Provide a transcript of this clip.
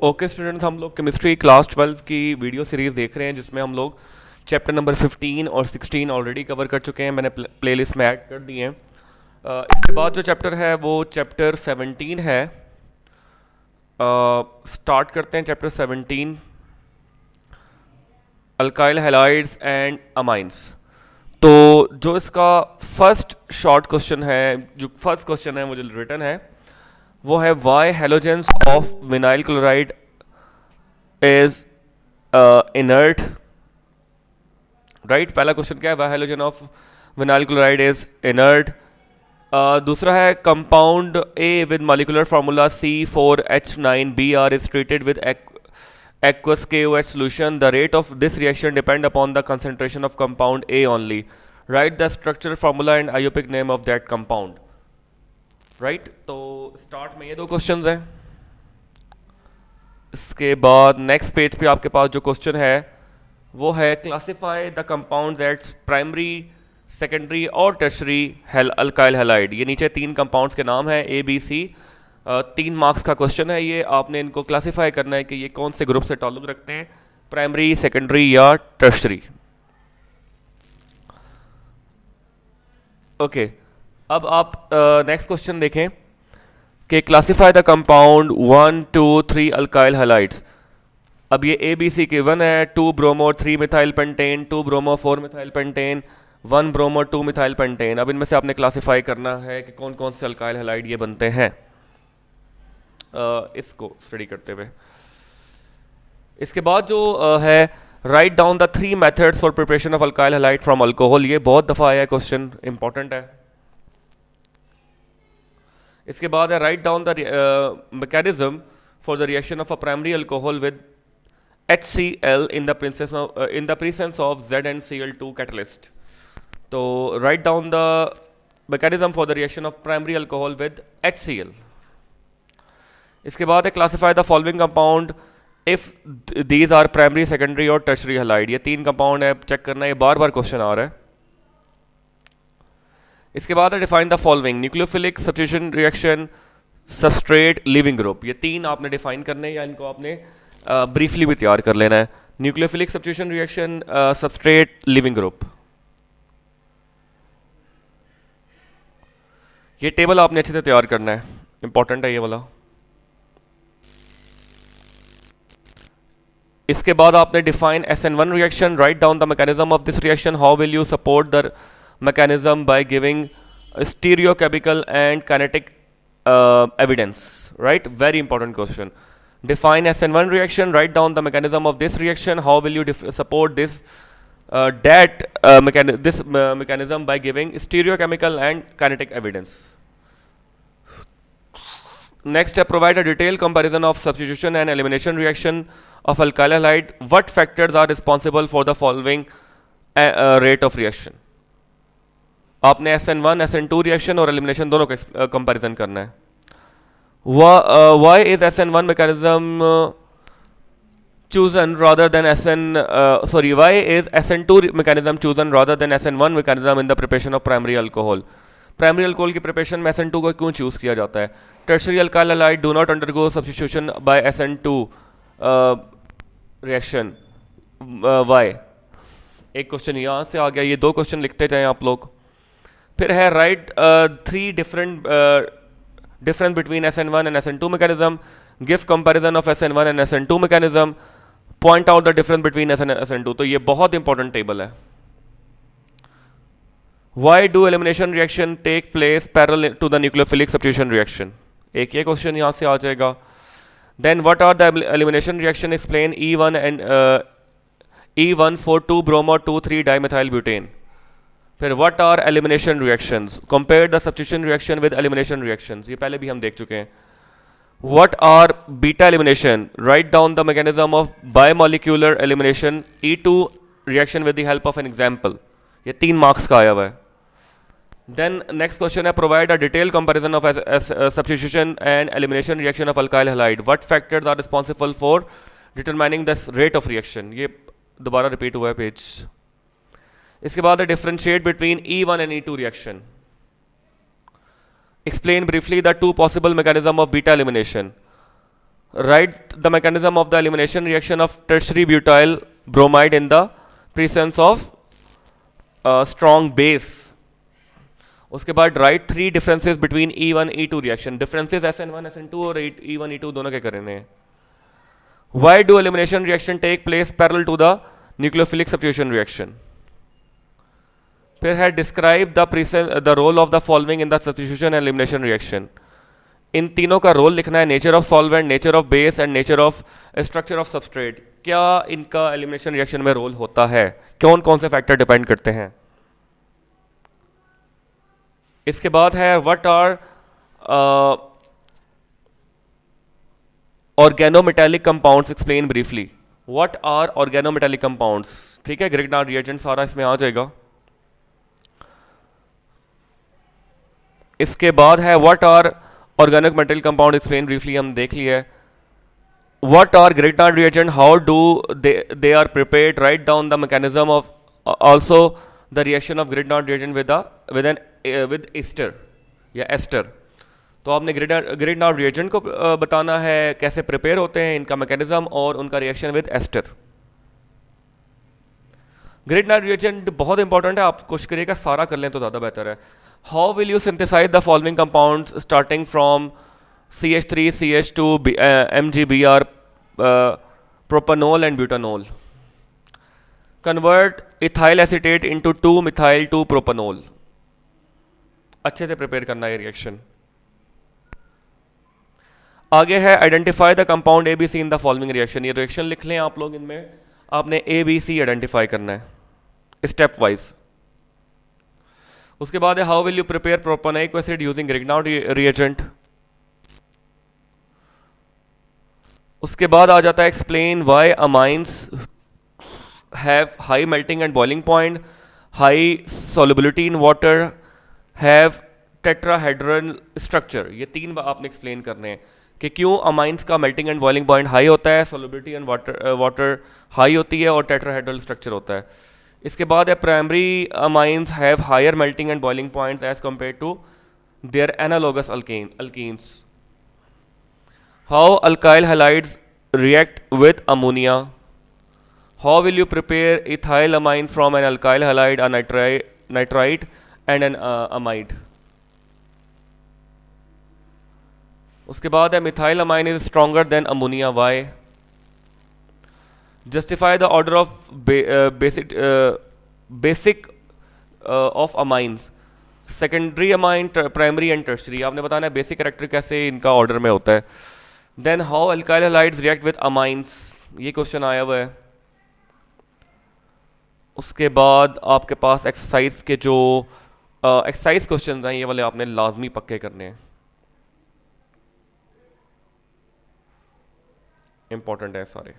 Okay students, हम लोग chemistry class 12 की वीडियो सीरीज़ देख रहे हैं जिसमें हम लोग चैप्टर नंबर 15 और 16 ऑलरेडी कवर कर चुके हैं। मैंने प्लेलिस्ट में ऐड कर दिए हैं। इसके बाद जो चैप्टर है वो चैप्टर 17 है। स्टार्ट करते हैं chapter 17, alkyl halides and amines. तो जो इसका फर्स्ट शॉर्ट क्वेश्चन है, जो फर्स्ट क्वेश्चन है वो जो रिटन है वो है why halogens of vinyl chloride is inert. Right, पहला क्वेश्चन क्या है, why halogen of vinyl chloride is inert. दूसरा है compound A with molecular formula C4H9Br is treated with aqueous KOH solution. The rate of this reaction depend upon the concentration of compound A only. Write the structure formula and ionic name of that compound. Right तो start में ये दो questions हैं। इसके बाद next page पे आपके पास जो क्वेश्चन है वो है classify the compounds eight primary, secondary और टर्शरी अल्काइल हैलाइड। ये नीचे तीन कंपाउंड्स के नाम है ABC। 3 मार्क्स का क्वेश्चन है ये। आपने इनको क्लासिफाई करना है कि ये कौन से ग्रुप से ताल्लुक रखते हैं, प्राइमरी, सेकेंडरी या टर्शरी। ओके, अब आप नेक्स्ट क्वेश्चन देखें कि classify the compound 1, 2, 3 alkyl halides. अब ये ABC के 1 है, 2 bromo 3 methyl pentane, 2 bromo 4 methyl pentane, 1 bromo 2 methyl pentane. अब इनमें से आपने क्लासिफाई करना है कि कौन कौन से अल्काइल हैलाइड ये बनते हैं। इसको स्टडी करते हुए इसके बाद जो है write down the 3 methods for preparation of alkyl halide from alcohol. ये बहुत दफ़ा आया है क्वेश्चन, इंपॉर्टेंट है। इसके बाद है write down the mechanism for the reaction of a primary alcohol with HCl in the presence of ZnCl2 catalyst. तो write down the mechanism for the reaction of primary alcohol with HCl। इसके बाद है classify the following compound if these are primary, secondary और tertiary halide. ये 3 compound है, check करना है, ये बार बार क्वेश्चन आ रहा है। इसके बाद है define the following nucleophilic substitution reaction, substrate, leaving group. ये 3 आपने डिफाइन करने या इनको आपने ब्रीफली भी तैयार कर लेना है। Nucleophilic substitution reaction, substrate, leaving group. ये टेबल आपने अच्छे से तैयार करना है, इंपॉर्टेंट है ये वाला। इसके बाद आपने define SN1 reaction, right down the mechanism of this reaction, how will you support the mechanism by giving stereochemical and kinetic evidence. Right, very important question. Define SN1 reaction, write down the mechanism of this reaction, how will you support this mechanism by giving stereochemical and kinetic evidence. Next, provide a detailed comparison of substitution and elimination reaction of alkyl halide. What factors are responsible for the following rate of reaction. आपने SN1, SN2 reaction और elimination दोनों का comparison करना है। Why is SN1 mechanism chosen rather than why is SN2 mechanism chosen rather than SN1 mechanism in the preparation of primary alcohol? Primary alcohol की preparation में SN2 को क्यों choose किया जाता है? Tertiary alkyl halide do not undergo substitution by SN2 reaction, why? एक question यहाँ से आ गया, ये 2 क्वेश्चन लिखते जाएं आप लोग। फिर है write 3 difference between SN1 and SN2 mechanism, give comparison of SN1 and SN2 mechanism, point out the difference between SN and SN2। तो ये बहुत इंपॉर्टेंट टेबल है। Why do elimination reaction take place parallel to the nucleophilic substitution reaction, एक ये question यहाँ से आ जाएगा। Then what are the elimination reaction, explain E1 and E1 for 2 bromo 2,3 dimethyl butane। फिर what are elimination reactions, compare the substitution reaction with elimination reactions, ये पहले भी हम देख चुके हैं। What are beta elimination, right down the mechanism of bimolecular elimination, E2 reaction with the help of an example. ये 3 marks का आया हुआ है। देन नेक्स्ट क्वेश्चन है provide a detail comparison of substitution and elimination reaction of alkyl halide, what factors are responsible for determining the rate of reaction. ये दोबारा repeat हुआ है पेज। इसके बाद differentiate between E1 and E2 reaction, explain briefly the 2 possible mechanism of beta elimination, Write the mechanism of the elimination reaction of tertiary butyl bromide in the presence of strong base. उसके बाद right 3 differences between E1 E2 reaction. Differences SN1 SN2 और E1 E2 दोनों के करने हैं. Why do elimination reaction take place parallel to the nucleophilic substitution reaction? फिर है describe the role of the following in the substitution and elimination reaction. इन तीनों का role लिखना है. Nature of solvent, nature of base and nature of structure of substrate. क्या इनका elimination reaction में role होता है, कौन कौन से फैक्टर डिपेंड करते हैं. इसके बाद है what are organometallic compounds, explain briefly. What are organometallic compounds. ठीक है, ग्रिग्नार्ड रिएजेंट सारा इसमें आ जाएगा. इसके बाद है what are organic material compound, explain briefly, हम देख लिया है. What are Grignard reagent, how do they are prepared, write down the mechanism of also the reaction of Grignard reagent with ester या एस्टर. तो आपने ग्रिग्नार्ड रिएजेंट को बताना है, कैसे प्रिपेयर होते हैं, इनका मैकेनिज्म और उनका reaction with ester. Grignard reagent बहुत इंपॉर्टेंट है, आप कोशिश करिएगा सारा कर लें तो ज़्यादा बेहतर है. How will you synthesize the following compounds starting from CH3, CH2, MgBr, propanol and butanol? Convert ethyl acetate into 2-methyl-2-propanol. अच्छे से प्रिपेयर करना है रिएक्शन. आगे है identify the compound ABC in the following reaction. ये रिएक्शन लिख लें आप लोग, इनमें आपने ABC आइडेंटिफाई करना है स्टेप वाइज. उसके बाद है how will you prepare propanoic acid using Grignard reagent. उसके बाद आ जाता है explain why amines have high melting and boiling point, high solubility in water, have tetrahedral structure. ये तीन आपने एक्सप्लेन करने हैं कि क्यों अमाइंस का melting and boiling point high होता है, सॉल्युबिलिटी एंड वाटर हाई होती है और टेट्राहेड्रल स्ट्रक्चर होता है. इसके बाद है primary amines have higher melting and boiling points as compare to their analogous alkenes. How alkyl halides react with ammonia. How will you prepare ethyl amine from an alkyl halide, a nitrite and an amide. उसके बाद है methyl amine is stronger than ammonia. Why. Justify the order of basic of amines, secondary amine, primary and tertiary. आपने बताना है basic character कैसे इनका order में होता है. Then how alkyl halides react with amines, ये क्वेश्चन आया हुआ है. उसके बाद आपके पास एक्सरसाइज के जो एक्सरसाइज क्वेश्चन हैं ये वाले आपने लाजमी पक्के करने हैं, इंपॉर्टेंट है सारे.